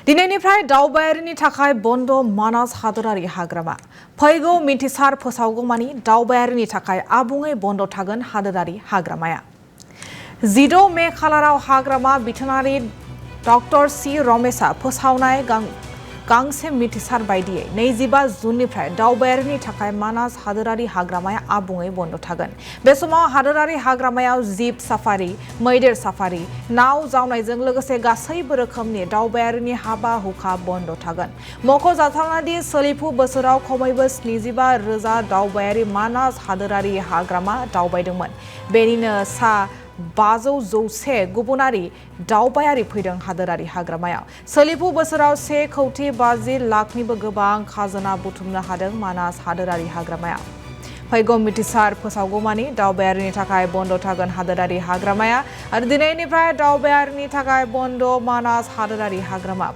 दिनैनिफ्राय दावबायारिनि थाखाय बन्द मानास हादोरारि हाग्रामा फैगौ मिथिसार फोसावगौमानि दावबायारिनि थाखाय आबुङै बन्द थागोन हादोरारि हाग्रामाया 16 मे खालाराव हाग्रामा बिथोनारि डॉ सी रमेशआ फोसावनाय गांसे मिथिसार बायदियै 25 जुननिफ्राय दावबायारिनि थाखाय मानास हादोरारि हाग्रामाया आबुङै बन्द थागोन। बे समाव हादोरारि हाग्रामायाव जिप साफारि, मैदेर साफारि, नाव जावनायजों लोगोसे गासैबो रोखोमनि दावबायारिनि हाबा-हुखा बन्द थागोन। मख'जाथावना दि सोलिफु बोसोराव खमैबो 75,000 दावबायारि मानास हादोरारि हाग्रामा दावबायदोंमोन। बेनिनो सा 500 गुबुनारि दावबायारि फैदों हादोरारि हाग्रामायाव। सोलिफु बोसोराव 1,50,00,000निबो गोबां खाजोना बुथुमनो हादों मानास हादोरारि हाग्रामाया। फैगौ मिथिसार फोसावगौमानि दावबायारिनि थाखाय बन्द थागोन हादोरारि हाग्रामाया आरो दिनैनिफ्राय दावबायारिनि थाखाय बन्द मानास हादोरारि हाग्रामा।